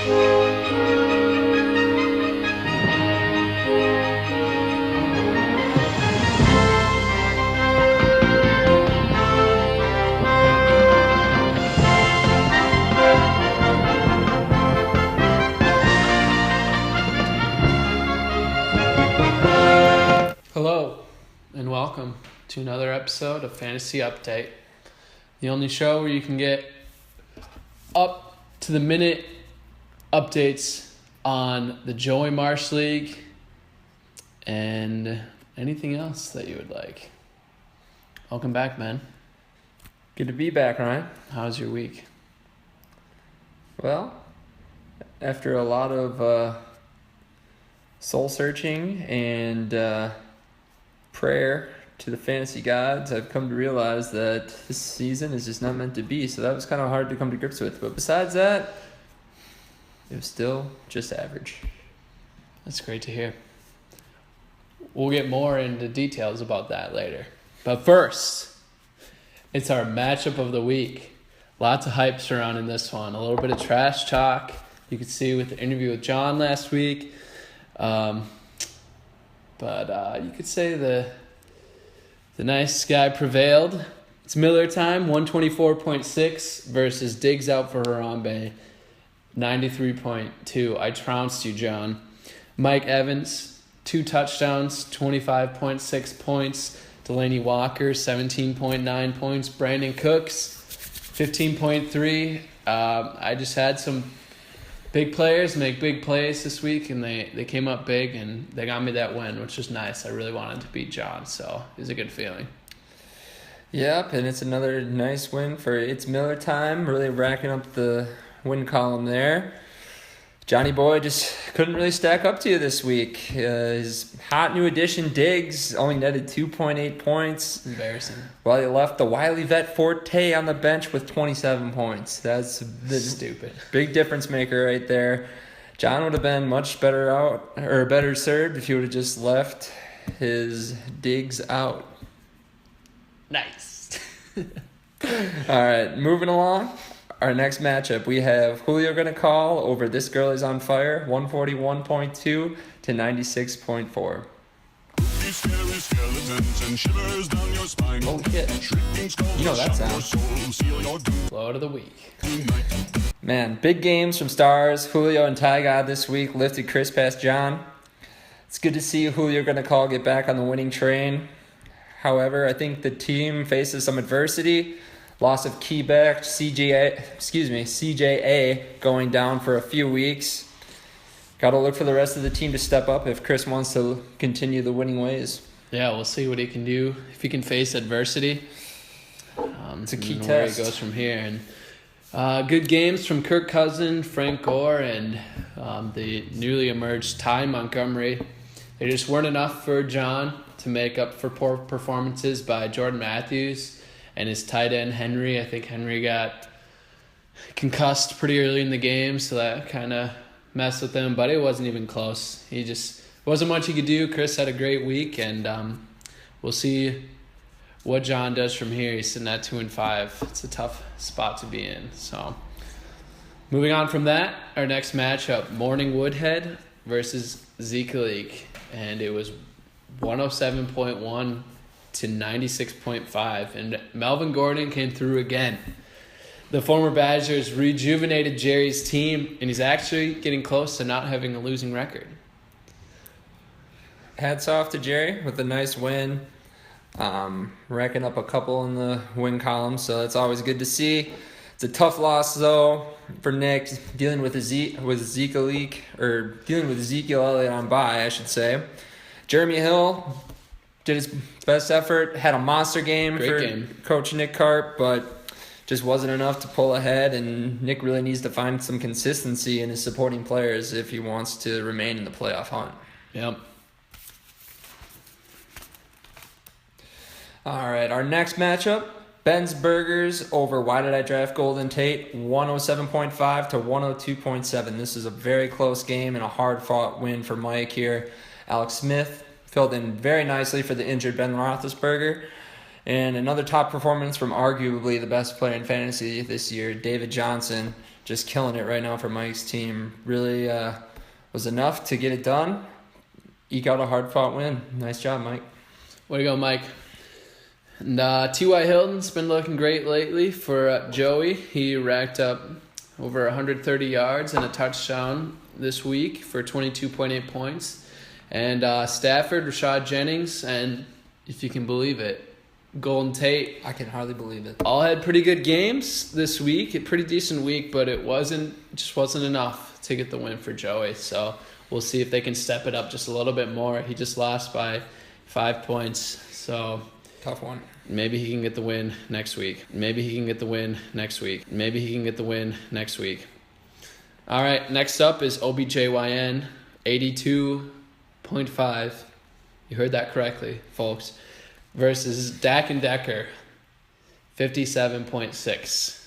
Hello, and welcome to another episode of Fantasy Update, the only show where you can get up-to-the-minute updates on the Joey Marsh League and anything else that you would like. Welcome back, man. Good to be back, Ryan. How's your week? Well, after a lot of soul searching and prayer to the fantasy gods, I've come to realize that this season is just not meant to be. So that was kind of hard to come to grips with. But besides that, it was still just average. That's great to hear. We'll get more into details about that later. But first, it's our matchup of the week. Lots of hype surrounding this one. A little bit of trash talk. You could see with the interview with John last week. But you could say the nice guy prevailed. It's Miller time, 124.6 versus Diggs out for Harambe, 93.2. I trounced you, John. Mike Evans, 2 touchdowns, 25.6 points. Delaney Walker, 17.9 points. Brandon Cooks, 15.3. I just had some big players make big plays this week, and they came up big, and they got me that win, which was nice. I really wanted to beat John, so it was a good feeling. Yep, and it's another nice win for It's Miller time, really racking up the win column there. Johnny Boy just couldn't really stack up to you this week. His hot new addition, Diggs, only netted 2.8 points. Embarrassing. While he left the wily vet Forte on the bench with 27 points. That's the stupid. Big difference maker right there. John would have been much better served if he would have just left his Diggs out. Nice. All right, moving along. Our next matchup, we have Julio going to call over This Girl Is On Fire, 141.2 to 96.4. Oh, shit. You know that sound. Flow of the week. Man, big games from stars. Julio and Ty God this week lifted Chris past John. It's good to see Julio going to call get back on the winning train. However, I think the team faces some adversity. Loss of key back CJA going down for a few weeks. Got to look for the rest of the team to step up if Chris wants to continue the winning ways. Yeah, we'll see what he can do. If he can face adversity, it's a key test. Where he goes from here. And good games from Kirk Cousins, Frank Gore, and the newly emerged Ty Montgomery. They just weren't enough for John to make up for poor performances by Jordan Matthews and his tight end, Henry. I think Henry got concussed pretty early in the game, so that kind of messed with him, but it wasn't even close. He just wasn't much he could do. Chris had a great week, and we'll see what John does from here. He's sitting at 2-5. It's a tough spot to be in. So, moving on from that, our next matchup, Morning Woodhead versus Zeke League, and it was 107.1 to 96.5, and Melvin Gordon came through again. The former Badgers rejuvenated Jerry's team, and he's actually getting close to not having a losing record. Hats off to Jerry with a nice win. Racking up a couple in the win column, so that's always good to see. It's a tough loss, though, for Nick, dealing with Ezekiel Elliott on bye, I should say. Jeremy Hill did his best effort, had a monster game Coach Nick Carp, but just wasn't enough to pull ahead, and Nick really needs to find some consistency in his supporting players if he wants to remain in the playoff hunt. Yep. All right, our next matchup, Ben's Burgers over Why Did I Draft Golden Tate, 107.5 to 102.7. This is a very close game and a hard-fought win for Mike here. Alex Smith filled in very nicely for the injured Ben Roethlisberger. And another top performance from arguably the best player in fantasy this year, David Johnson, just killing it right now for Mike's team. Really was enough to get it done. Eke out a hard-fought win. Nice job, Mike. Way to go, Mike. And T.Y. Hilton's been looking great lately for Joey. He racked up over 130 yards and a touchdown this week for 22.8 points. And Stafford, Rashad Jennings, and if you can believe it, Golden Tate. I can hardly believe it. All had pretty good games this week. A pretty decent week, but it just wasn't enough to get the win for Joey. So we'll see if they can step it up just a little bit more. He just lost by 5 points. So Tough one. maybe he can get the win next week. Maybe he can get the win next week. Maybe he can get the win next week. All right, next up is OBJYN, 82.5. You heard that correctly, folks. Versus Dak and Decker, 57.6.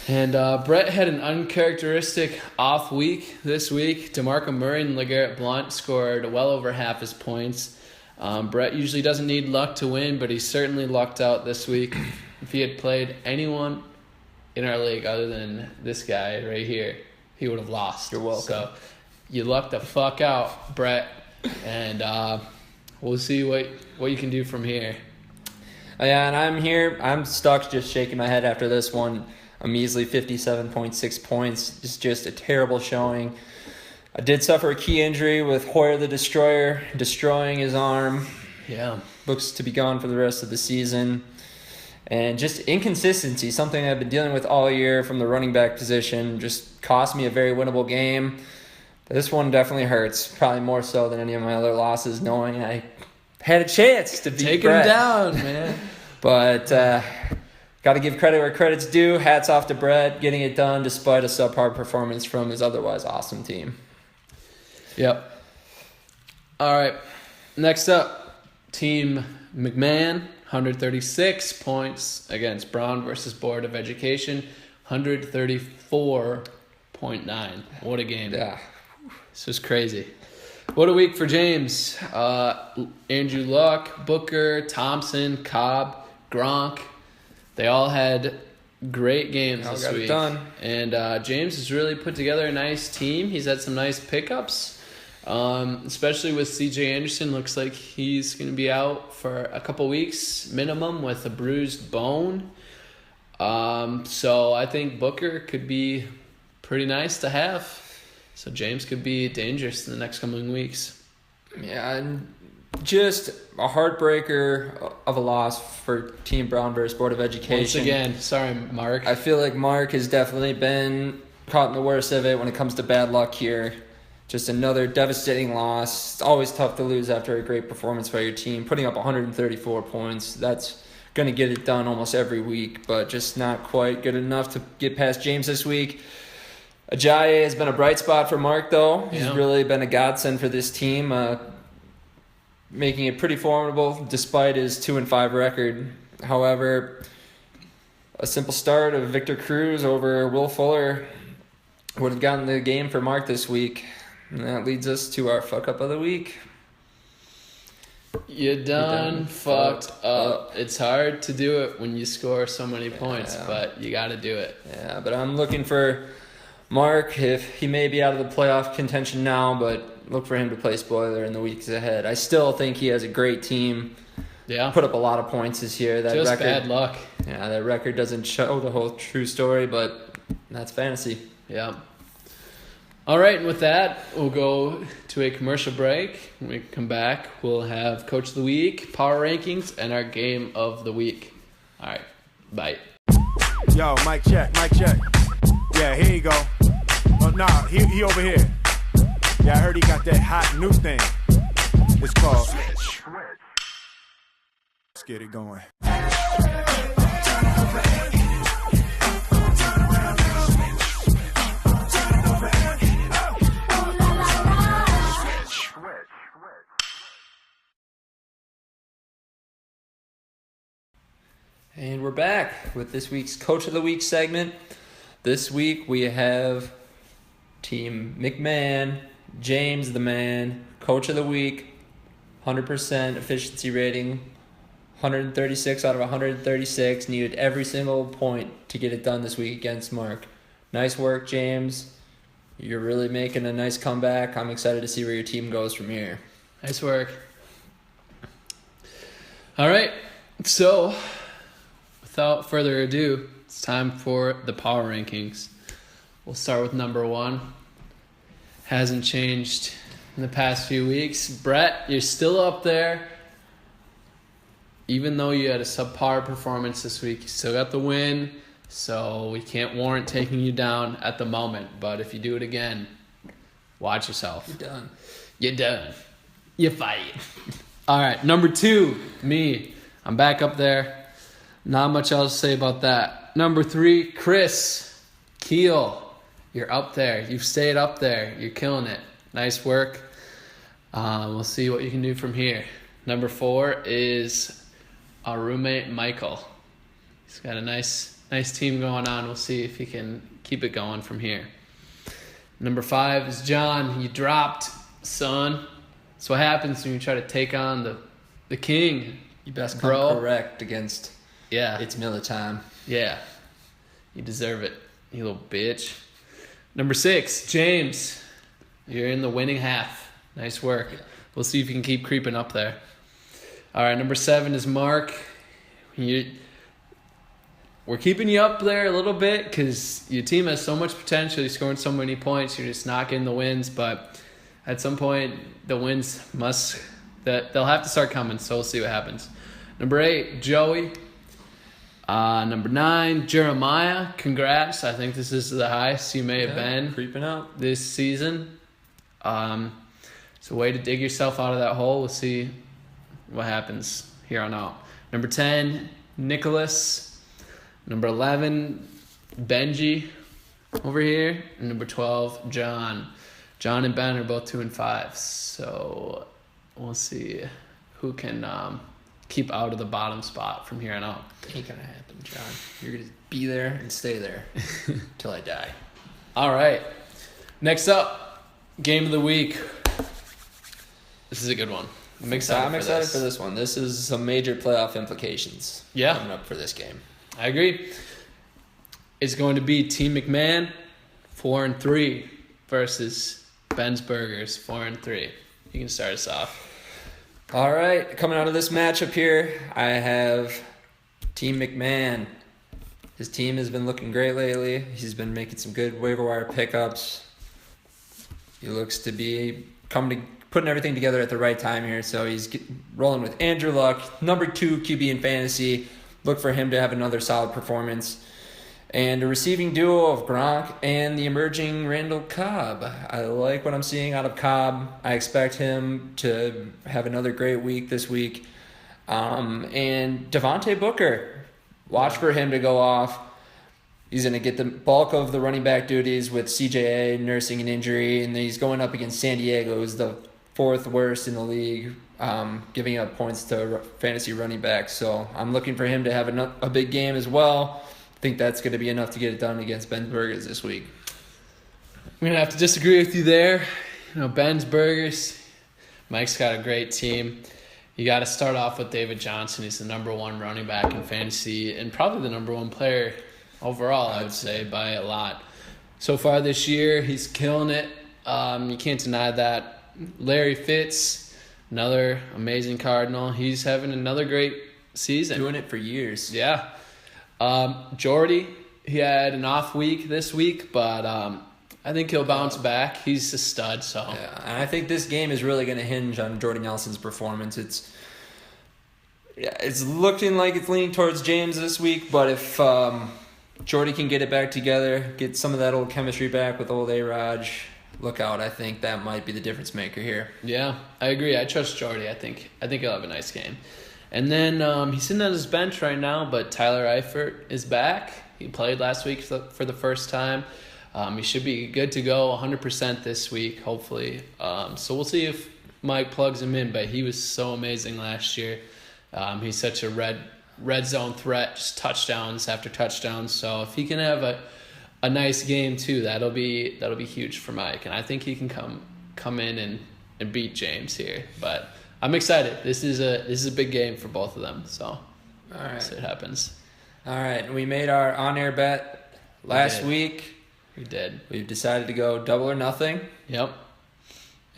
And Brett had an uncharacteristic off week this week. DeMarco Murray and LeGarrette Blount scored well over half his points. Brett usually doesn't need luck to win, but he certainly lucked out this week. If he had played anyone in our league other than this guy right here, he would have lost. You're welcome. So you lucked the fuck out, Brett. And we'll see what you can do from here. Yeah, and I'm here. I'm stuck just shaking my head after this one. A measly 57.6 points. It's just a terrible showing. I did suffer a key injury with Hoyer the Destroyer destroying his arm. Yeah. Looks to be gone for the rest of the season. And just inconsistency, something I've been dealing with all year from the running back position, just cost me a very winnable game. This one definitely hurts, probably more so than any of my other losses, knowing I had a chance to beat Take Brett. him down, man. But got to give credit where credit's due. Hats off to Brett, getting it done despite a subpar performance from his otherwise awesome team. Yep. All right. Next up, Team McMahon, 136 points against Brown versus Board of Education, 134.9. What a game. Yeah. This was crazy. What a week for James. Andrew Luck, Booker, Thompson, Cobb, Gronk. They all had great games All this got it week. done. And James has really put together a nice team. He's had some nice pickups, especially with C.J. Anderson. Looks like he's going to be out for a couple weeks minimum with a bruised bone. So I think Booker could be pretty nice to have. So James could be dangerous in the next coming weeks. Yeah, and just a heartbreaker of a loss for Team Brown versus Board of Education. Once again, sorry, Mark. I feel like Mark has definitely been caught in the worst of it when it comes to bad luck here. Just another devastating loss. It's always tough to lose after a great performance by your team. Putting up 134 points, that's going to get it done almost every week, but just not quite good enough to get past James this week. Ajayi has been a bright spot for Mark, though. He's really been a godsend for this team, making it pretty formidable despite his 2-5 record. However, a simple start of Victor Cruz over Will Fuller would have gotten the game for Mark this week. And that leads us to our fuck up of the week. You done fucked up. It's hard to do it when you score so many points, but you got to do it. Yeah, but I'm looking for Mark, if he may be out of the playoff contention now, but look for him to play spoiler in the weeks ahead. I still think he has a great team. Yeah. Put up a lot of points this year. That Just record, bad luck. Yeah, that record doesn't show the whole true story, but that's fantasy. Yeah. All right, and with that, we'll go to a commercial break. When we come back, we'll have Coach of the Week, Power Rankings, and our Game of the Week. All right, bye. Yo, mic check, mic check. Yeah, here you go. Oh, nah, he over here. Yeah, I heard he got that hot new thing. It's called Switch. Let's get it going. And we're back with this week's Coach of the Week segment. This week we have Team McMahon, James the Man, Coach of the Week, 100% efficiency rating, 136 out of 136, needed every single point to get it done this week against Mark. Nice work, James. You're really making a nice comeback. I'm excited to see where your team goes from here. Nice work. All right, so without further ado, it's time for the power rankings. We'll start with number 1. Hasn't changed in the past few weeks. Brett, you're still up there. Even though you had a subpar performance this week, you still got the win, so we can't warrant taking you down at the moment. But if you do it again, watch yourself. You're done. You're done. You fight. All right, number 2, me. I'm back up there. Not much else to say about that. Number 3, Chris Keel. You're up there. You've stayed up there. You're killing it. Nice work. We'll see what you can do from here. Number 4 is our roommate, Michael. He's got a nice team going on. We'll see if he can keep it going from here. Number 5 is John. You dropped, son. That's what happens when you try to take on the king. You best come correct against It's Miller time. Yeah. You deserve it, you little bitch. Number 6, James. You're in the winning half. Nice work. Yeah. We'll see if you can keep creeping up there. All right, number 7 is Mark. We're keeping you up there a little bit because your team has so much potential. You're scoring so many points. You're just not getting the wins, but at some point, the wins they'll have to start coming, so we'll see what happens. Number 8, Joey. Number 9, Jeremiah. Congrats. I think this is the highest you may have been creeping up this season. It's a way to dig yourself out of that hole. We'll see what happens here on out. Number 10, Nicholas. Number 11, Benji over here. And number 12, John. John and Ben are both 2 and 5. So we'll see who can keep out of the bottom spot from here on out. Ain't gonna happen, John. You're gonna be there and stay there till I die. All right. Next up, game of the week. This is a good one. I'm excited for this one. This is some major playoff implications coming up for this game. I agree. It's going to be Team McMahon 4-3 versus Ben's Burgers 4-3. You can start us off. All right, coming out of this matchup here, I have Team McMahon. His team has been looking great lately. He's been making some good waiver wire pickups. He looks to be putting everything together at the right time here. So he's rolling with Andrew Luck, number 2 QB in fantasy. Look for him to have another solid performance. And a receiving duo of Gronk and the emerging Randall Cobb. I like what I'm seeing out of Cobb. I expect him to have another great week this week. And Devontae Booker. Watch for him to go off. He's going to get the bulk of the running back duties with CJA nursing an injury. And then he's going up against San Diego, who's the 4th worst in the league, giving up points to fantasy running backs. So I'm looking for him to have a big game as well. I think that's going to be enough to get it done against Ben's Burgers this week. I'm going to have to disagree with you there. Ben's Burgers, Mike's got a great team. You got to start off with David Johnson. He's the number 1 running back in fantasy and probably the number 1 player overall, I would say, by a lot. So far this year, he's killing it. You can't deny that. Larry Fitz, another amazing Cardinal. He's having another great season. Doing it for years. Yeah. Jordy, he had an off week this week, but I think he'll bounce back. He's a stud. So yeah, and I think this game is really going to hinge on Jordy Nelson's performance. It's looking like it's leaning towards James this week, but if Jordy can get it back together, get some of that old chemistry back with old A-Raj, look out. I think that might be the difference maker here. Yeah, I agree. I trust Jordy. I think he'll have a nice game. And then he's sitting on his bench right now, but Tyler Eifert is back. He played last week for the first time. He should be good to go 100% this week, hopefully. So we'll see if Mike plugs him in, but he was so amazing last year. He's such a red zone threat, just touchdowns after touchdowns. So if he can have a nice game too, that'll be huge for Mike. And I think he can come in and beat James here. But I'm excited. This is a big game for both of them. So all right, so it happens. All right, we made our on-air bet last week. We did. We've decided to go double or nothing, Yep.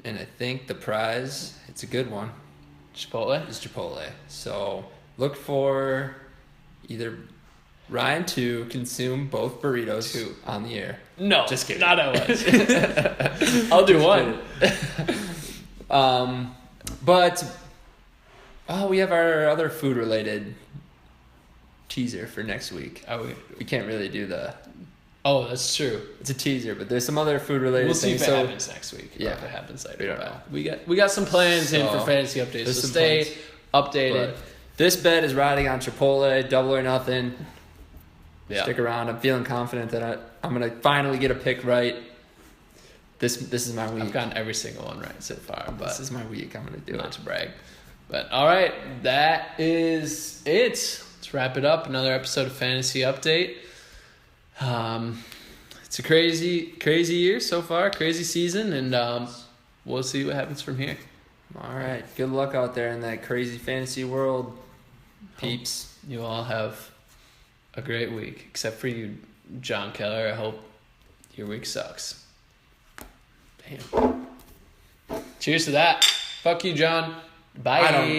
and I think the prize, it's a good one, Chipotle. is Chipotle. So look for either Ryan to consume both burritos on the air. No, Just kidding. Not always. I'll do one. But we have our other food related teaser for next week. We can't really do Oh, that's true. it's a teaser, but there's some other food related We'll see things. if it happens next week. Yeah. Or if it happens later. We don't but know. We got some plans in for So, fantasy updates. there's So some stay plans. updated. But this bet is riding on Chipotle, double or nothing. Yeah. Stick around. I'm feeling confident that I'm gonna finally get a pick right. This is my week. I've gotten every single one right so far, but This is my week. I'm gonna do not it. to brag. But all right, that is it. Let's wrap it up. Another episode of Fantasy Update. It's a crazy year so far, crazy season, and we'll see what happens from here. All right. Good luck out there in that crazy fantasy world, peeps. You all have a great week, except for you, John Keller. I hope your week sucks. Damn. Cheers to that. Fuck you, John. Bye. I don't.